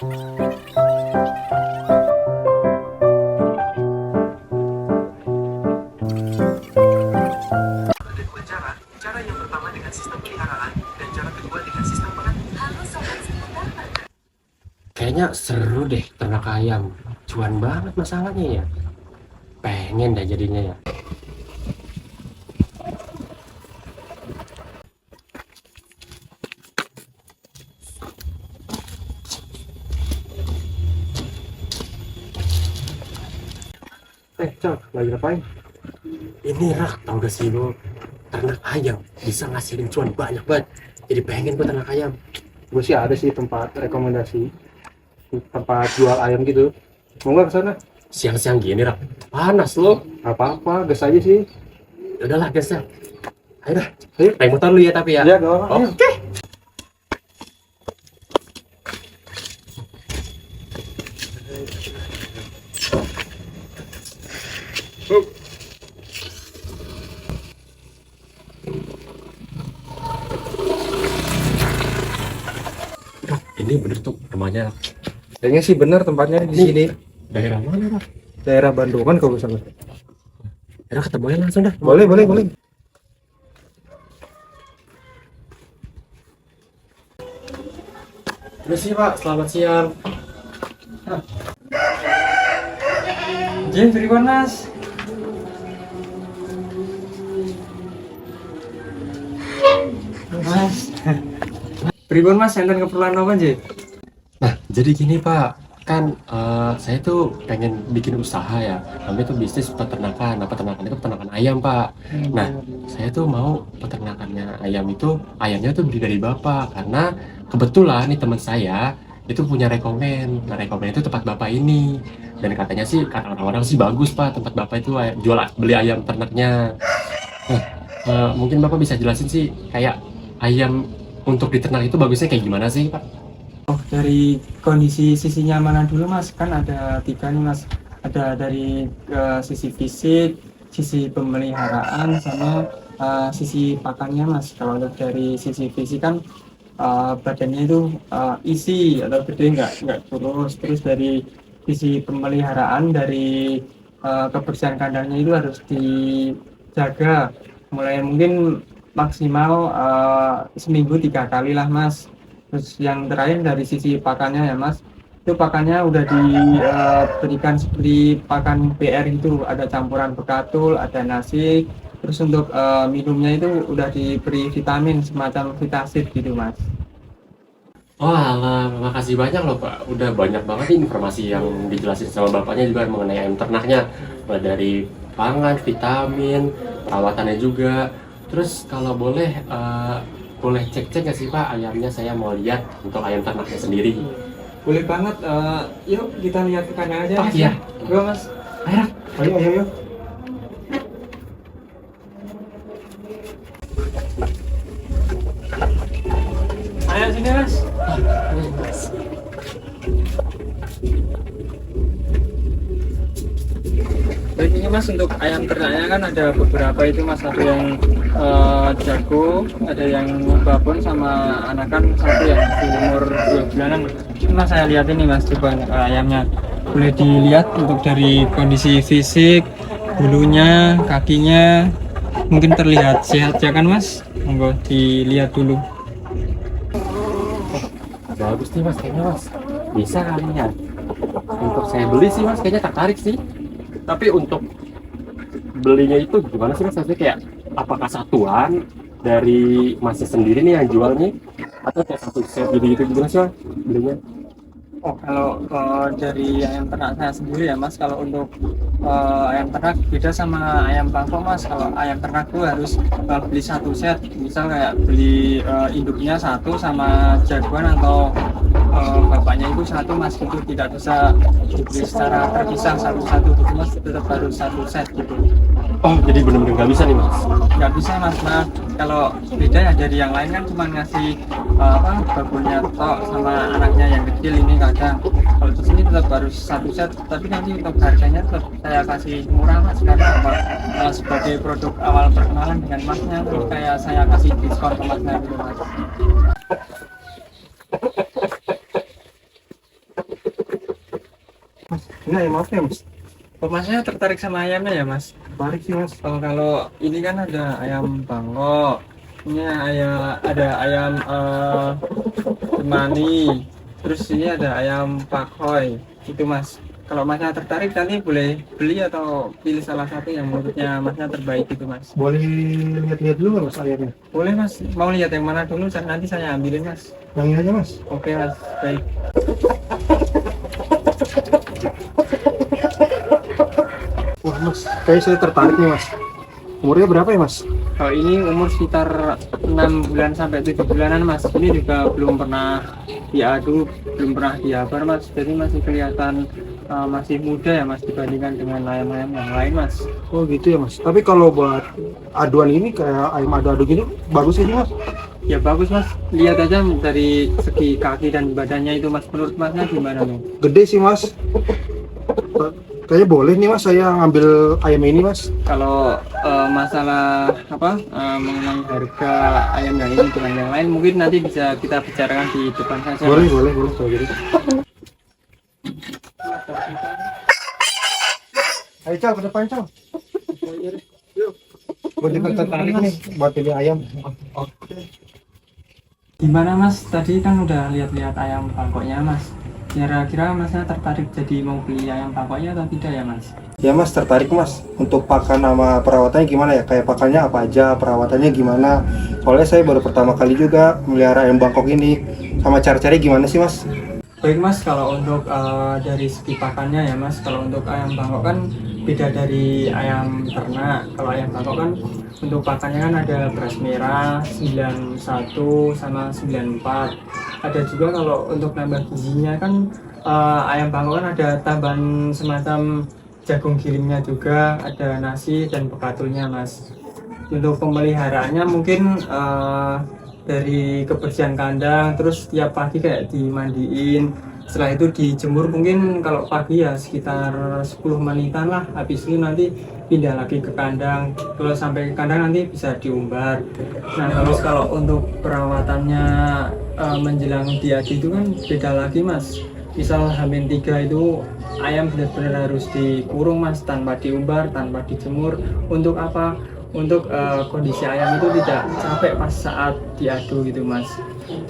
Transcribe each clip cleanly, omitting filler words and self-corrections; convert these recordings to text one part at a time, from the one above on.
Ada dua cara. Cara yang pertama dengan sistem peliharaan dan cara kedua dengan sistem pengatur. Kayaknya seru deh ternak ayam. Cuan banget masalahnya ya. Pengen dah jadinya ya. Cok, lagi ngapain? Ini Rak, tau gak sih lo, ternak ayam bisa ngasilin cuan banyak banget. Jadi pengen gue ternak ayam. Gue sih ada sih tempat rekomendasi, tempat jual ayam gitu. Mau nggak ke sana? Siang-siang gini Rak, panas lo. Nggak apa-apa, gas aja sih. Ya udahlah gas ya. Ayo dah, ayo naik motor lu ya tapi ya. Iya, gak apa-apa. Oke. Ini bener tuh rumahnya. Kayaknya sih benar tempatnya di sini. Daerah mana Rak? Daerah Bandungan kalau misalnya. Daerah ketemunya langsung dah. Boleh, boleh, boleh. Permisi Pak, selamat siang. Jin, pripun Mas? Mas. Pripun Mas, enten keperluan apa, Jin? Nah, jadi gini Pak, kan saya tuh pengen bikin usaha ya. Namanya tuh bisnis peternakan. Nah, peternakan itu peternakan ayam Pak. Nah, saya tuh mau peternakannya ayam itu, ayamnya tuh beli dari Bapak. Karena kebetulan nih teman saya itu punya rekomen. Nah, rekomen itu tempat Bapak ini. Dan katanya sih, kata orang-orang sih bagus Pak, tempat Bapak itu jual beli ayam ternaknya. Nah, mungkin Bapak bisa jelasin sih, kayak ayam untuk diternak itu bagusnya kayak gimana sih Pak? Oh, dari kondisi sisi nyamanan dulu Mas, kan ada tiga nih Mas. Ada dari sisi fisik, sisi pemeliharaan, sama sisi pakannya Mas. Kalau untuk dari sisi fisik kan badannya itu isi atau gede, nggak kurus. Terus dari sisi pemeliharaan, dari kebersihan kandangnya itu harus dijaga. Mulai mungkin maksimal seminggu 3 kali lah Mas. Terus yang terakhir dari sisi pakannya ya Mas, itu pakannya udah diberikan seperti pakan BR itu, ada campuran bekatul, ada nasi. Terus untuk minumnya itu udah diberi vitamin semacam vitasit gitu Mas. Oh alah, makasih banyak loh Pak. Udah banyak banget nih informasi yang dijelasin sama Bapaknya juga mengenai ayam ternaknya. Mulai dari pangan, vitamin, perawatannya juga. Terus kalau boleh, boleh cek-cek nggak sih Pak ayamnya, saya mau lihat untuk ayam ternaknya sendiri. Boleh banget, yuk kita lihat ke kandang aja Oh Mas. iya. Yuk Mas. Ayo, Ayo, ayo, ayo. Ayo sini Mas. Baik, ini Mas untuk ayam ternaknya kan ada beberapa itu Mas, ada yang jago, ada yang babon, sama anakan satu yang masih umur 2 bulanan. Ini Mas saya lihat ini Mas, coba ayamnya boleh dilihat untuk dari kondisi fisik, bulunya, kakinya mungkin terlihat sehat ya kan Mas? Monggo dilihat dulu. bagus nih Mas, kayaknya Mas. Bisa kali ya. Untuk saya beli sih Mas, kayaknya tertarik sih. Tapi untuk belinya itu gimana sih Mas? Maksudnya kayak apakah satuan dari Masnya sendiri nih yang jual nih, atau kayak satu set gitu gimana sih Mas belinya? Oh, kalau dari ayam ternak saya sendiri ya Mas, kalau untuk ayam ternak beda sama ayam pangkal Mas. Kalau ayam ternak tuh harus beli satu set, misal kayak beli induknya satu sama jagoan atau bapaknya itu satu Mas, gitu. Tidak bisa dibeli secara terpisah satu-satu gitu Mas, tetap harus satu set gitu. Oh, jadi bener-bener nggak bisa nih Mas? Nggak bisa Mas, nah kalau beda ya dari yang lain kan cuma ngasih babonnya tok sama anaknya yang kecil ini kadang. Kalau di sini tetap harus satu set, tapi nanti untuk harganya tetap saya kasih murah Mas, karena apa? Sebagai produk awal perkenalan dengan Masnya, terus kayak saya kasih diskon ke Masnya gitu Mas. Mas, ini ayam apa ya mas? Oh, masnya tertarik sama ayamnya ya mas? Tarik sih mas. Oh, kalau ini kan ada ayam Bangkok, ini ada ayam Cemani, terus ini ada ayam Pakhoy, itu mas. Kalau masnya tertarik nanti boleh beli atau pilih salah satu yang menurutnya masnya terbaik itu mas. Boleh lihat-lihat dulu nggak mas ayamnya? Boleh mas, mau lihat yang mana dulu? Nanti saya ambilin mas. Yang ini aja mas. Oke mas, baik. Wah mas, kayak saya tertarik nih mas. Umurnya berapa ya mas? Kalau ini umur sekitar 6 bulan sampai 7 bulanan mas. Ini juga belum pernah diadu, belum pernah diabar mas. Jadi masih kelihatan masih muda ya mas dibandingkan dengan ayam-ayam yang lain mas. Oh gitu ya mas. Tapi kalau buat aduan ini kayak ayam adu-adu gini bagus sih mas. Ya bagus mas, lihat aja dari segi kaki dan badannya itu mas. Menurut masnya gimana nih? Gede sih mas. Kayaknya boleh nih mas saya ngambil ayam ini mas. Kalau masalah mengenai harga ayam yang ini dengan yang lain mungkin nanti bisa kita bicarakan di depan saja. Boleh Mas. boleh boleh kalau gitu. Ayo Cal ke depan Cal. Gue juga tertarik nih buat pilih ayam. Gimana mas? Tadi kan udah lihat-lihat ayam Bangkoknya mas. Kira-kira masnya tertarik jadi mau beli ayam Bangkoknya atau tidak ya mas? Ya mas tertarik mas. Untuk pakan sama perawatannya gimana ya? Kayak pakannya apa aja, perawatannya gimana? Soalnya saya baru pertama kali juga melihara ayam Bangkok ini. Sama cara-caranya gimana sih mas? Baik mas, kalau untuk dari segi pakannya ya mas, kalau untuk ayam Bangkok kan beda dari ayam ternak. Kalau ayam Bangkok kan untuk pakannya kan ada beras merah 91 sama 94. Ada juga kalau untuk nambah gizinya kan ayam Bangkok kan ada tambahan semacam jagung gilimnya juga, ada nasi dan bekatulnya mas. Untuk pemeliharaannya mungkin dari kebersihan kandang, terus tiap pagi kayak dimandiin, setelah itu dijemur mungkin kalau pagi ya sekitar 10 menitan lah, habis itu nanti pindah lagi ke kandang. Kalau sampai ke kandang nanti bisa diumbar. Nah terus kalau untuk perawatannya menjelang diadu itu kan beda lagi mas. Misal H-3 itu ayam benar-benar harus dikurung mas, tanpa diumbar, tanpa dijemur. Untuk apa? Untuk kondisi ayam itu tidak capek pas saat diadu gitu mas.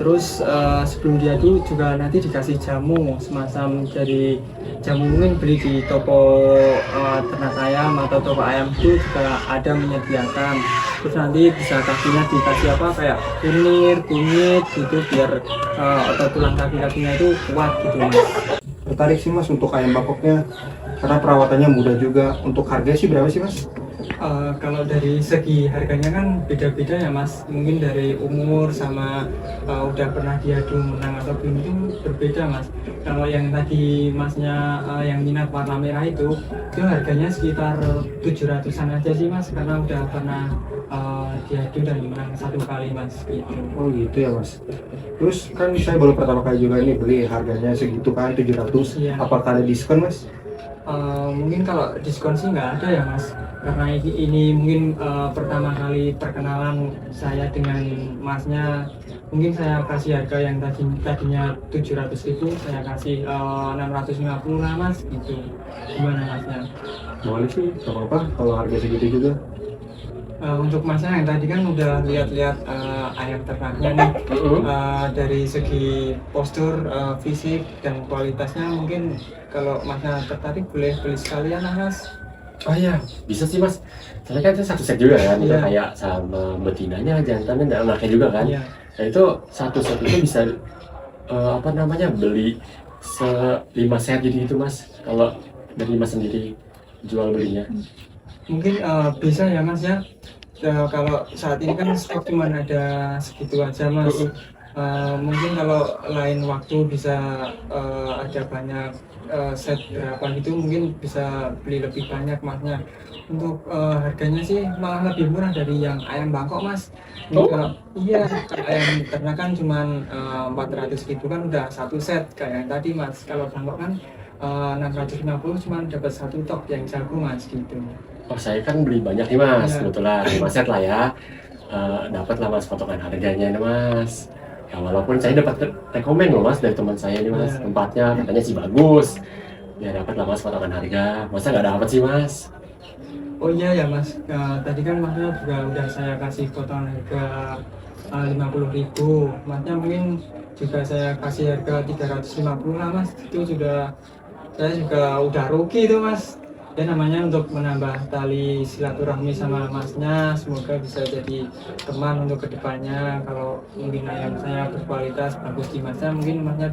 Terus sebelum diadu juga nanti dikasih jamu semacam dari jamu mungkin beli di toko ternak ayam atau toko ayam itu juga ada menyediakan. Terus nanti bisa kakinya dikasih apa kayak kunir, kunyit gitu biar otot tulang kaki-kakinya itu kuat gitu mas. Tertarik sih mas untuk ayam Bangkoknya. Karena perawatannya mudah juga. Untuk harganya sih berapa sih mas? Kalau dari segi harganya kan beda-beda ya mas, mungkin dari umur sama udah pernah diadu menang atau belum itu berbeda mas. Kalau yang tadi masnya yang minat warna merah itu harganya sekitar 700-an aja sih mas, karena udah pernah diadu dan menang 1 kali mas gitu. Oh gitu ya mas. Terus kan saya baru pertama kali juga ini beli, harganya segitu kan 700. Iya. Apakah ada diskon mas? Mungkin kalau diskon sih nggak ada ya mas, karena ini mungkin pertama kali perkenalan saya dengan masnya. Mungkin saya kasih harga yang tadinya 700.000 saya kasih 650 lah mas gitu. Gimana masnya? Boleh sih, gak apa-apa kalau harga segitu juga. Untuk masnya yang tadi kan udah lihat-lihat ayam ternaknya nih, dari segi postur, fisik dan kualitasnya mungkin kalau masnya tertarik boleh beli sekalian lah mas. Oh iya, bisa sih mas. Soalnya kan itu satu set juga kan, itu Iya. kayak sama betinanya, jantannya, dan anaknya juga kan. Iya. Nah itu satu set itu bisa beli 5 set gitu mas. Kalau dari mas sendiri jual belinya. Mungkin bisa ya mas ya. Kalau saat ini kan stok cuma ada segitu aja mas. Mungkin kalau lain waktu bisa ada banyak set berapa gitu, mungkin bisa beli lebih banyak masnya. Untuk harganya sih malah lebih murah dari yang ayam Bangkok mas. Kalau iya, kalau ayam ternak kan cuma 400.000 kan udah satu set kayak yang tadi mas. Kalau Bangkok kan 650 cuma dapat 1 tok yang jago mas gitu. Oh saya kan beli banyak nih mas, Iya. kebetulan 5 set lah ya. Dapat lah mas potongan harganya nih mas. Ya walaupun saya dapat rekomen loh mas dari teman saya nih mas, Iya. tempatnya katanya sih bagus. Ya dapat lah mas potongan harga. Masa nggak dapat sih mas? Oh iya ya mas, tadi kan masnya juga udah saya kasih potongan harga 50.000. Masnya mungkin juga saya kasih harga 350 lah mas. Itu sudah, saya juga udah rugi itu mas. Ya namanya untuk menambah tali silaturahmi sama masnya, semoga bisa jadi teman untuk kedepannya. Kalau mungkin ayam saya berkualitas bagus di masnya, mungkin masnya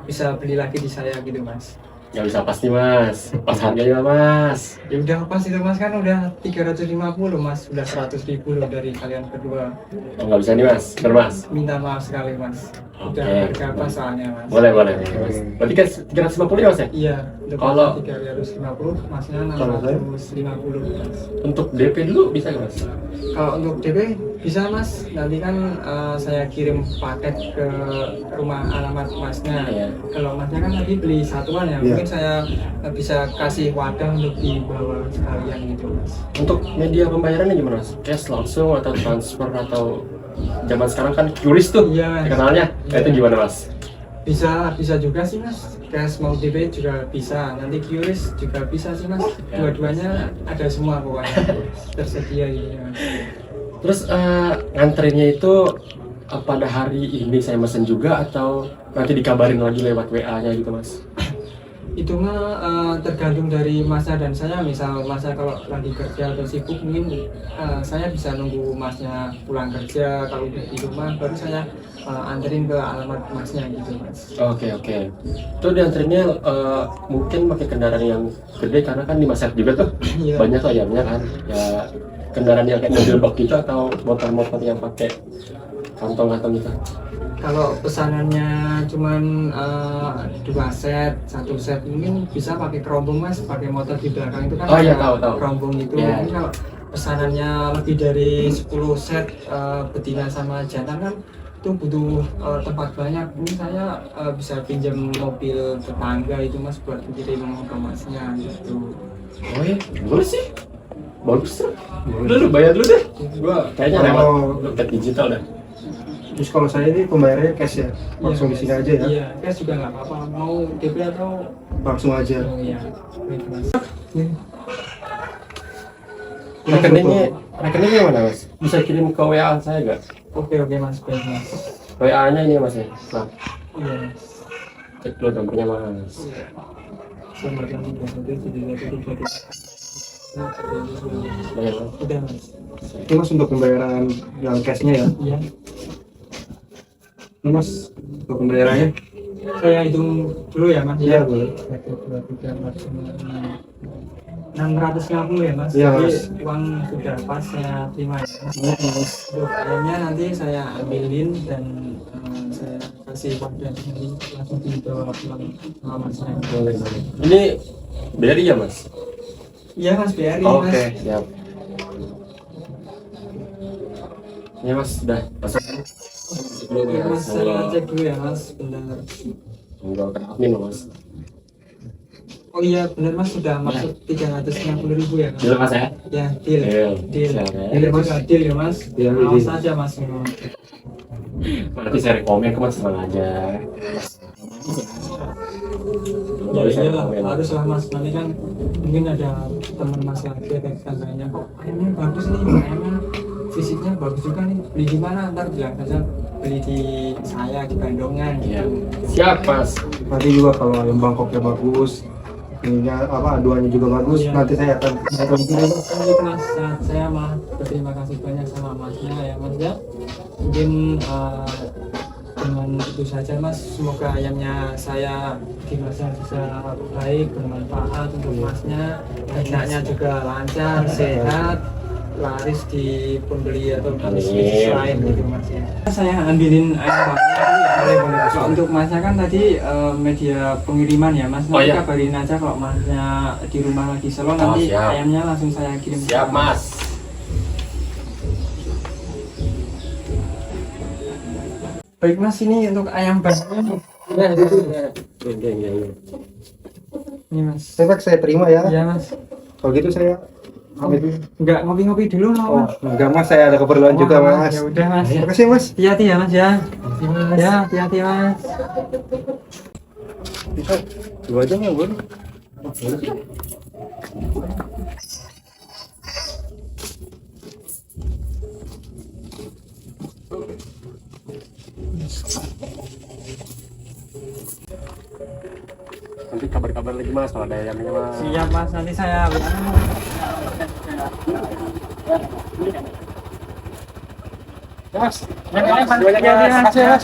bisa beli lagi di saya gitu mas. Nggak bisa pasti mas. Pas harganya mas. Ya udah pas itu mas, kan udah 350 mas, udah 100.000 loh dari kalian berdua. Oh, nggak bisa nih mas. Bener mas. Minta maaf sekali mas, udah Oke. harga apa soalnya mas. Boleh mas. Berarti kan 350 ya mas ya? Iya, untuk Kalau- 350, masnya Kalau saya? 650 mas. Untuk DP dulu bisa nggak mas? Kalau untuk DP bisa mas, nanti kan saya kirim paket ke rumah alamat masnya. Iya. Kalau masnya kan tadi beli satuan ya, Iya. mungkin saya bisa kasih wadah untuk dibawa sekalian gitu mas. Untuk media pembayarannya gimana mas? Cash langsung atau transfer atau zaman sekarang kan QRIS tuh Iya, Mas. terkenalnya. Iya. Itu gimana mas? Bisa juga sih mas, cash mau DP juga bisa, nanti QRIS juga bisa sih mas, Ya. dua-duanya ada semua pokoknya tersedia ini mas. Terus nganterinnya itu pada hari ini saya mesen juga atau nanti dikabarin lagi lewat WA-nya gitu mas? Itu mah tergantung dari masnya dan saya. Misal masnya kalau lagi kerja atau sibuk, mungkin saya bisa nunggu masnya pulang kerja. Kalau udah di rumah baru saya anterin ke alamat masnya gitu mas. Oke. Itu dianterinnya mungkin pakai kendaraan yang gede karena kan di Masyarakat juga tuh Iya. banyak tuh ayamnya kan. Ya kendaraan yang kayak mobil box gitu atau motor-motor yang pakai kantong-kantong gitu. Kalau pesanannya cuman 2 set, 1 set, mungkin bisa pakai kerombong mas, pakai motor di belakang itu kan Oh iya, ada tahu. kerombong itu. Iya. Mungkin kalau pesanannya lebih dari 10 set betina sama jantan kan itu butuh tempat banyak. Mungkin saya bisa pinjam mobil tetangga itu mas buat kirim ke masnya gitu. Oh iya, boleh sih. Bagus tuh. Udah lu bayar dulu deh. Gua kayaknya lewat dompet digital dah. Terus kalau saya ini pembayarannya cash ya, langsung di sini aja ya, Iya, cash juga nggak apa-apa. Mau DP atau langsung aja. oh, iya, baik, mas. Rekeningnya mana mas? Bisa kirim ke WA saya nggak? Oke mas, baik mas. WA-nya ini mas ya. Nah, Iya mas. cek dulu nomornya mas. Selamat datang di Bayar mas. udah mas. Ini mas untuk pembayaran yang cashnya ya. Iya. Ini mas untuk pembayarannya. Saya hitung dulu ya mas. Iya, boleh. 1, 2, 3, 4, 5, 650 ya mas. Iya, Jadi Mas. uang sudah pas saya terima ya mas. Iya, mas. Untuk ayamnya nanti saya ambilin dan saya kasih wadah nanti langsung dibawa pulang sama masnya. Boleh. Ini BRI ya mas? Iya mas, BRI Oke, mas. siap. Ini mas, udah masuk. Oke mas, saya cek dulu ya mas, benar. Enggak ke admin loh, mas. Oh iya benar mas, sudah masuk 350.000 ya mas. Deal mas ya? Ya, deal. Deal. Deal. Siap, ya. Deal mas, deal ya mas. Iya, Awas deal. saja mas. Nanti saya rekomen ke mas, tenang aja. Ya Boleh saya iyalah, rekomen. harus lah mas. Nanti kan mungkin ada teman mas lagi, ada tetangganya, kok ayamnya bagus nih, ayamnya fisiknya bagus juga nih. Beli di mana? Ntar bilang saja beli di saya di Bandungan Iya. gitu. Siap mas. Nanti juga kalau ayam Bangkoknya bagus, ininya apa aduannya juga bagus, Iya. nanti saya akan kirim. Lanjut mas, saya mah berterima kasih banyak sama masnya ya mas ya. Mungkin dengan itu saja mas, semoga ayamnya saya di masnya bisa baik, bermanfaat untuk masnya, enaknya juga lancar, sehat, laris di pembeli atau bisnis Amin. lain gitu mas ya. Saya ambilin ayam boleh. Kalau untuk masnya kan tadi media pengiriman ya mas, Oh, nanti iya. kabarin aja kalau masnya di rumah lagi selo, Oh, nanti siap. ayamnya langsung saya kirim. Siap mas. Baik mas, ini untuk ayam bakarnya. Iya. Ini mas. Saya terima ya. Iya mas. Kalau gitu saya pamit. Enggak ngopi-ngopi dulu Oh, mau mas. enggak mas, saya ada keperluan juga mas. Ya udah mas. Terima kasih mas. Hati-hati ya mas ya. Ya hati-hati mas. Bisa, dua aja nggak boleh. Nanti kabar-kabar lagi mas kalau ada ayamnya mas. Siap mas, nanti saya Mas, banyak ya, mas. siap.